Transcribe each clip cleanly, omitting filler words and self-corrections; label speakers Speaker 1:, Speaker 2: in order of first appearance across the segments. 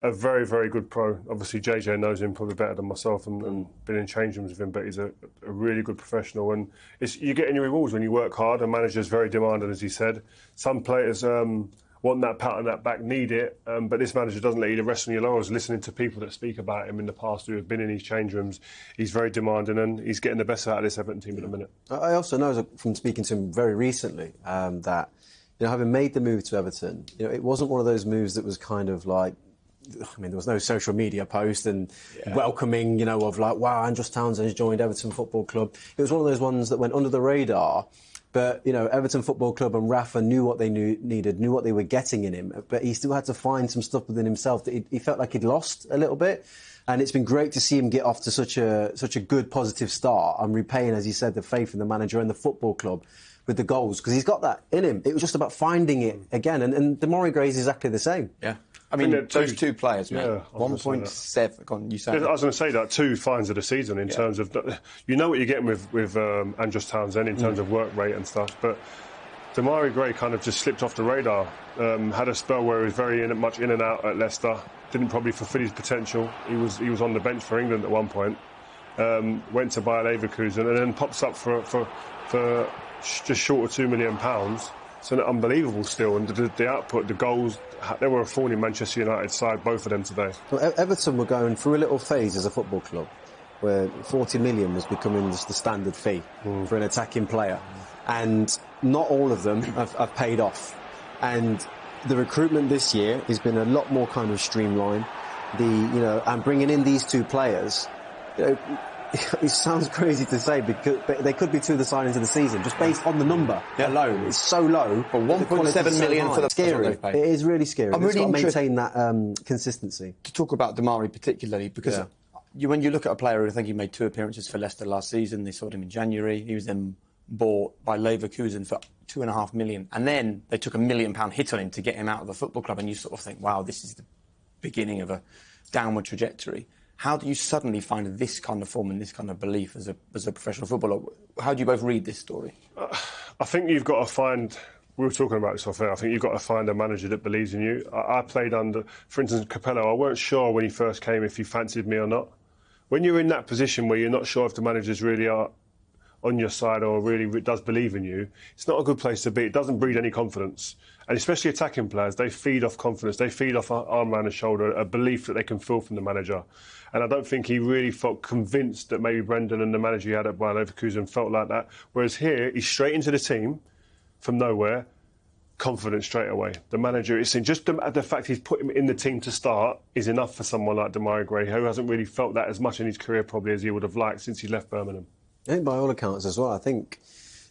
Speaker 1: a very, very good pro. Obviously, JJ knows him probably better than myself and been in change rooms with him, but he's a really good professional. And you get your rewards when you work hard. A manager's very demanding, as he said. Some players want that pat on that back, need it, but this manager doesn't let you rest on your laurels. Listening to people that speak about him in the past who have been in these change rooms, he's very demanding and he's getting the best out of this Everton team at the minute.
Speaker 2: I also know from speaking to him very recently that, having made the move to Everton, it wasn't one of those moves that was kind of like, there was no social media post and welcoming, of like, wow, Andros Townsend's joined Everton Football Club. It was one of those ones that went under the radar. But, Everton Football Club and Rafa knew what they needed, knew what they were getting in him. But he still had to find some stuff within himself that he felt like he'd lost a little bit. And it's been great to see him get off to such a good, positive start and repaying, as you said, the faith in the manager and the football club with the goals. Because he's got that in him. It was just about finding it again. And Demore Gray is exactly the same.
Speaker 3: Yeah. I mean, those two players, mate. 1.7. You said.
Speaker 1: I was going to say that 2 finds of the season in terms of what you're getting with Andros Townsend in terms of work rate and stuff. But Demore Gray kind of just slipped off the radar. Had a spell where he was very much in and out at Leicester. Didn't probably fulfil his potential. He was on the bench for England at one point. Went to Bayer Leverkusen and then pops up for just short of £2 million. It's unbelievable still, and the output, the goals, they were a thorn in Manchester United's side, both of them today.
Speaker 2: Well, Everton were going through a little phase as a football club where 40 million was becoming the standard fee for an attacking player, and not all of them have paid off. And the recruitment this year has been a lot more kind of streamlined. And bringing in these 2 players, it sounds crazy to say, because they could be 2 of the signings of the season, just based on the number alone. It's so low.
Speaker 3: But 1.7 million for the
Speaker 2: scary. It is really scary.
Speaker 3: I'm really
Speaker 2: got to maintain that consistency.
Speaker 3: To talk about Demore particularly, because when you look at a player who I think he made 2 appearances for Leicester last season, they sold him in January. He was then bought by Leverkusen for £2.5 million, and then they took £1 million hit on him to get him out of the football club. And you sort of think, wow, this is the beginning of a downward trajectory. How do you suddenly find this kind of form and this kind of belief as a professional footballer? How do you both read this story?
Speaker 1: I think you've got to find... We were talking about this off air. I think you've got to find a manager that believes in you. I played under, for instance, Capello. I weren't sure when he first came if he fancied me or not. When you're in that position where you're not sure if the managers really are on your side or really does believe in you, it's not a good place to be. It doesn't breed any confidence. And especially attacking players, they feed off confidence. They feed off arm around the shoulder, a belief that they can feel from the manager. And I don't think he really felt convinced that maybe Brendan and the manager he had at Bayer Leverkusen felt like that. Whereas here, he's straight into the team from nowhere, confident straight away. The manager is just the fact he's put him in the team to start is enough for someone like Demore Gray, who hasn't really felt that as much in his career probably as he would have liked since he left Birmingham.
Speaker 2: I think by all accounts as well, I think,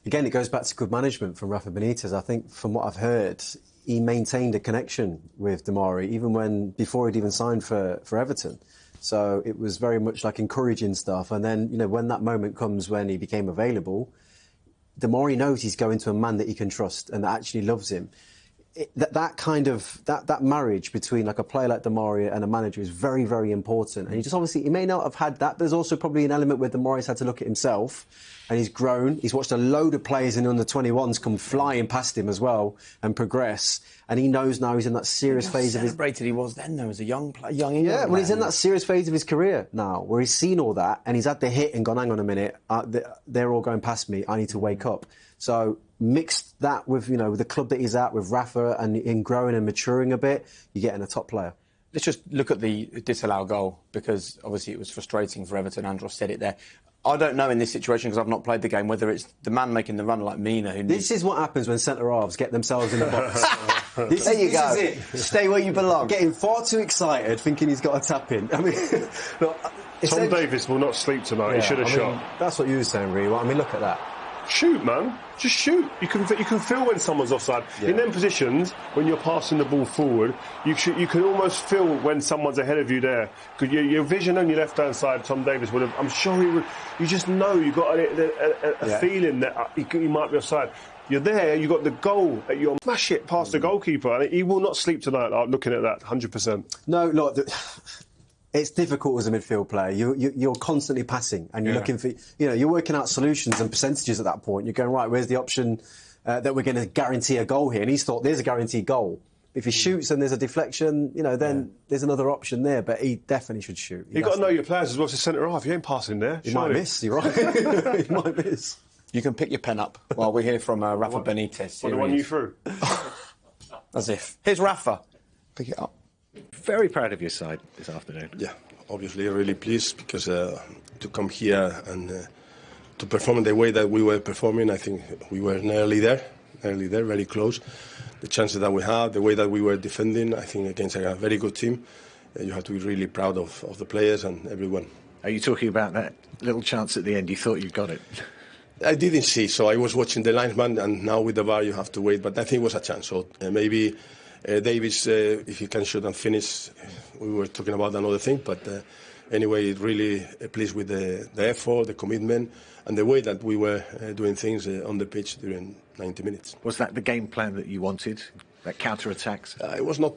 Speaker 2: again, it goes back to good management from Rafa Benitez. I think from what I've heard, he maintained a connection with Demore even before he'd even signed for Everton. So it was very much like encouraging stuff. And then, when that moment comes when he became available, Demore knows he's going to a man that he can trust and that actually loves him. That marriage between like a player like Demore and a manager is very, very important. And he may not have had that, but there's also probably an element where Demore's had to look at himself, and he's grown. He's watched a load of players in the under-21s come flying past him as well and progress. And he knows now he's in that serious phase of his...
Speaker 3: celebrated he was then, though, as a young player.
Speaker 2: He's in that serious phase of his career now, where he's seen all that, and he's had the hit and gone, hang on a minute, they're all going past me, I need to wake up. So mix that with, the club that he's at, with Rafa, and in growing and maturing a bit, you're getting a top player.
Speaker 3: Let's just look at the disallowed goal, because obviously it was frustrating for Everton. Andros said it there. I don't know in this situation, because I've not played the game, whether it's the man making the run like Mina.
Speaker 2: This is what happens when centre-halves get themselves in the box.
Speaker 3: There you go. This is it. Stay where you belong.
Speaker 2: Getting far too excited, thinking he's got a tap in. I mean, look,
Speaker 1: Tom Davies will not sleep tonight. He should have shot.
Speaker 2: That's what you were saying, really. I mean, look at that.
Speaker 1: Shoot, man. Just shoot. You can feel when someone's offside. Yeah. In them positions, when you're passing the ball forward, you can almost feel when someone's ahead of you there. Because your vision on your left-hand side, Tom Davies would have... I'm sure he would... You just know, you've got a feeling that he might be offside. You're there, you've got the goal, you'll smash it past the goalkeeper. And he will not sleep tonight looking at that, 100%.
Speaker 2: No, look... It's difficult as a midfield player. You're constantly passing, and you're looking for, you're working out solutions and percentages at that point. You're going, right, where's the option that we're going to guarantee a goal here? And he's thought, there's a guaranteed goal. If he shoots and there's a deflection, then there's another option there. But he definitely should shoot.
Speaker 1: You've got to know your players as well. As a centre half, you ain't passing there.
Speaker 2: He might miss. You're right. He might miss.
Speaker 3: You can pick your pen up while we hear from Rafa Benitez.
Speaker 1: The one you threw.
Speaker 3: As if. Here's Rafa. Pick it up.
Speaker 4: Very proud of your side this afternoon.
Speaker 5: Yeah, obviously really pleased because to come here and to perform the way that we were performing, I think we were nearly there, very close. The chances that we had, the way that we were defending, I think against a very good team, you have to be really proud of the players and everyone.
Speaker 4: Are you talking about that little chance at the end? You thought you got it?
Speaker 5: I didn't see, so I was watching the linesman, and now with the VAR you have to wait, but I think it was a chance. So maybe Davis, if he can shoot and finish, we were talking about another thing, but anyway, really pleased with the effort, the commitment, and the way that we were doing things on the pitch during 90 minutes.
Speaker 4: Was that the game plan that you wanted, that counter-attacks?
Speaker 5: I was not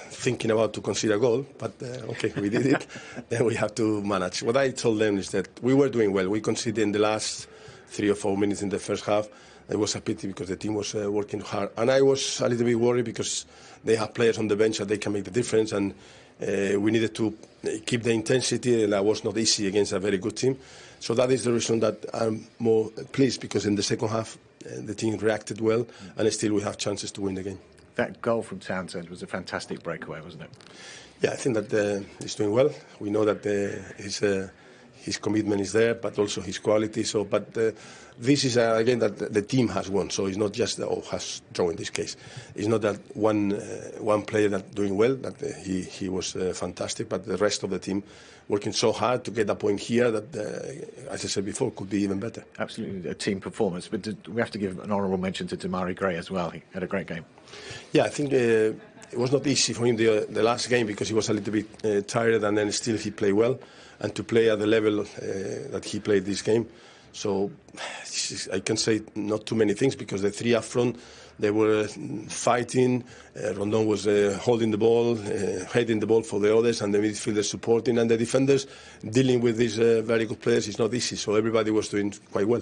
Speaker 5: thinking about to concede a goal, but okay, we did it. Then we have to manage. What I told them is that we were doing well. We conceded in the last 3 or 4 minutes in the first half. It was a pity because the team was working hard. And I was a little bit worried because they have players on the bench that they can make the difference, and we needed to keep the intensity, and that was not easy against a very good team. So that is the reason that I'm more pleased, because in the second half the team reacted well, and still we have chances to win the game.
Speaker 4: That goal from Townsend was a fantastic breakaway, wasn't it?
Speaker 5: Yeah, I think that he's doing well. We know that his commitment is there, but also his quality. So, but this is a game that the team has won. So it's not just has drawn in this case. It's not that one player that doing well. That he was fantastic, but the rest of the team working so hard to get a point here that, as I said before, could be even better.
Speaker 4: Absolutely, a team performance. But we have to give an honourable mention to Damari Gray as well. He had a great game.
Speaker 5: Yeah, I think it was not easy for him the last game because he was a little bit tired, and then still he played well. And to play at the level that he played this game. So I can say not too many things because the three up front, they were fighting. Rondon was holding the ball, heading the ball for the others, and the midfielders supporting, and the defenders dealing with these very good players is not easy. So everybody was doing quite well.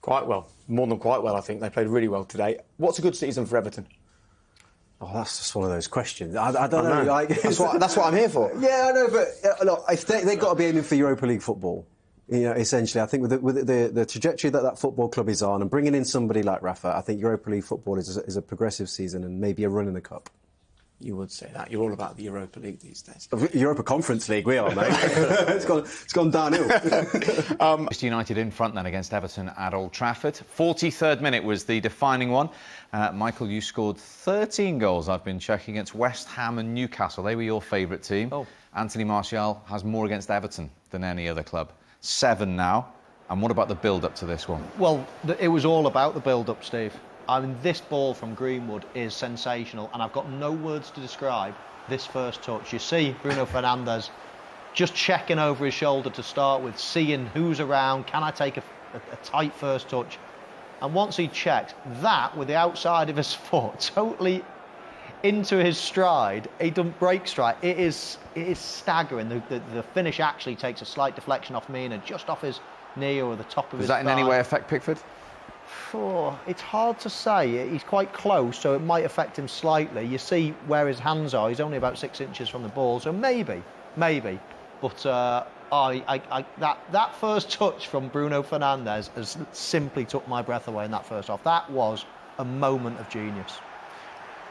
Speaker 3: Quite well. More than quite well, I think. They played really well today. What's a good season for Everton?
Speaker 2: Oh, that's just one of those questions. I don't know. Like,
Speaker 3: that's what I'm here for.
Speaker 2: Yeah, I know, but look, they've got to be aiming for Europa League football. Essentially, I think with the trajectory that football club is on, and bringing in somebody like Rafa, I think Europa League football is a progressive season and maybe a run in the cup.
Speaker 3: You would say that. You're all about the Europa League these days.
Speaker 2: Europa Conference League, we are, mate. It's gone downhill.
Speaker 6: Manchester United in front then against Everton at Old Trafford. 43rd minute was the defining one. Michael, you scored 13 goals, I've been checking, against West Ham and Newcastle. They were your favourite team.
Speaker 7: Oh.
Speaker 6: Anthony Martial has more against Everton than any other club. 7 now. And what about the build-up to this one?
Speaker 7: Well, it was all about the build-up, Steve. I mean, this ball from Greenwood is sensational, and I've got no words to describe this first touch. You see Bruno Fernandes just checking over his shoulder to start with, seeing who's around, can I take a tight first touch? And once he checked, that, with the outside of his foot, totally into his stride, he doesn't break stride. It is staggering. The finish actually takes a slight deflection off Mina, just off his knee or the top of his thigh.
Speaker 6: Does that in any way affect Pickford?
Speaker 7: Oh, it's hard to say. He's quite close, so it might affect him slightly. You see where his hands are. He's only about 6 inches from the ball, so maybe. But that first touch from Bruno Fernandes has simply took my breath away in that first half. That was a moment of genius.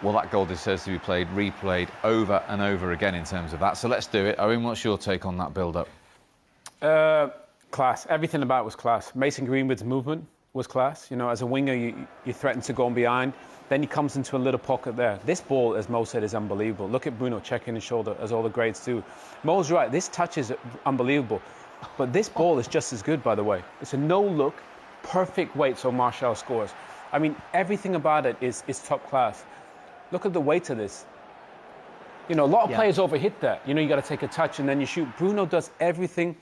Speaker 6: Well, that goal deserves to be replayed over and over again in terms of that. So let's do it. Owen, what's your take on that build-up?
Speaker 8: Class. Everything about it was class. Mason Greenwood's movement was class. You know, as a winger, you threaten to go on behind. Then he comes into a little pocket there. This ball, as Mo said, is unbelievable. Look at Bruno checking his shoulder, as all the greats do. Mo's right. This touch is unbelievable. But this ball is just as good, by the way. It's a no-look, perfect weight, so Martial scores. I mean, everything about it is top class. Look at the weight of this. You know, a lot of players overhit that. You know, you got to take a touch and then you shoot. Bruno does everything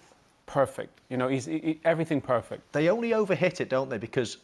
Speaker 8: perfect. You know, he's everything perfect.
Speaker 7: They only overhit it, don't they? Because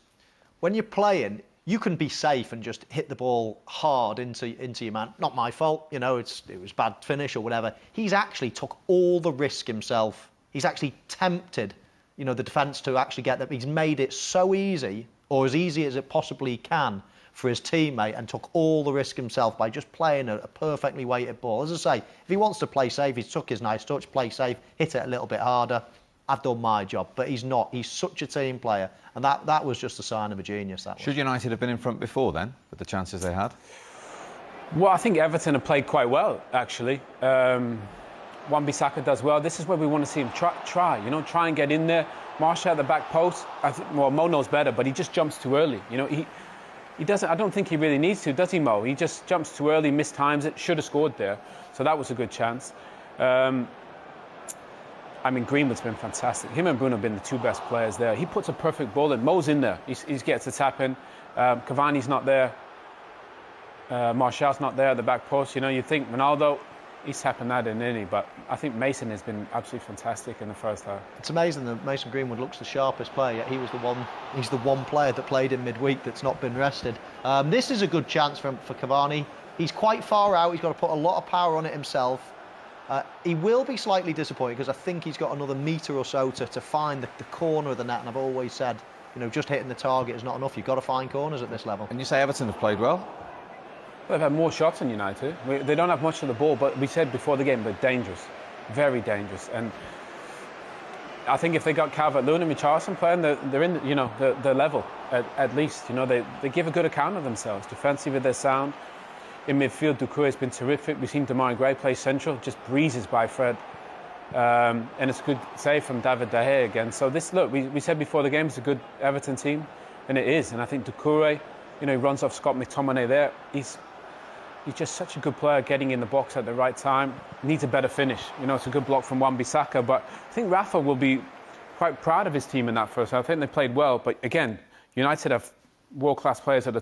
Speaker 7: when you're playing, you can be safe and just hit the ball hard into your man. Not my fault, you know, it was bad finish or whatever. He's actually took all the risk himself. He's actually tempted, you know, the defence to actually get that. He's made it so easy, or as easy as it possibly can, for his teammate and took all the risk himself by just playing a perfectly weighted ball. As I say, if he wants to play safe, he's took his nice touch, play safe, hit it a little bit harder. I've done my job, but he's not. He's such a team player, and that was just a sign of a genius. That was.
Speaker 6: Should United have been in front before then, with the chances they had?
Speaker 8: Well, I think Everton have played quite well, actually. Wan-Bissaka does well. This is where we want to see him try and get in there. Martial at the back post. Mo knows better, but he just jumps too early. He doesn't. I don't think he really needs to, does he, Mo? He just jumps too early, mistimes it. Should have scored there. So that was a good chance. Greenwood's been fantastic. Him and Bruno have been the two best players there. He puts a perfect ball in. Mo's in there. He gets the tap in. Cavani's not there. Martial's not there at the back post. You think Ronaldo, he's tapping that in, isn't he? But I think Mason has been absolutely fantastic in the first half.
Speaker 7: It's amazing that Mason Greenwood looks the sharpest player, yet he's the one player that played in midweek that's not been rested. This is a good chance for Cavani. He's quite far out. He's got to put a lot of power on it himself. He will be slightly disappointed because I think he's got another metre or so to find the corner of the net. And I've always said, just hitting the target is not enough. You've got to find corners at this level.
Speaker 6: And you say Everton have played well?
Speaker 8: They've had more shots than United. They don't have much of the ball, but we said before the game they're dangerous, very dangerous. And I think if they got Calvert-Lewin and Richarlison playing, they're in the level at least. They give a good account of themselves. Defensively, they're sound. In midfield, Doucouré's been terrific. We've seen Demarai Gray play central, just breezes by Fred. And it's a good save from David De Gea again. So we said before the game it's a good Everton team, and it is. And I think Doucouré, he runs off Scott McTominay there. He's just such a good player, getting in the box at the right time. Needs a better finish. It's a good block from Wan-Bissaka, but I think Rafa will be quite proud of his team in that first half. I think they played well, but again, United have world-class players at the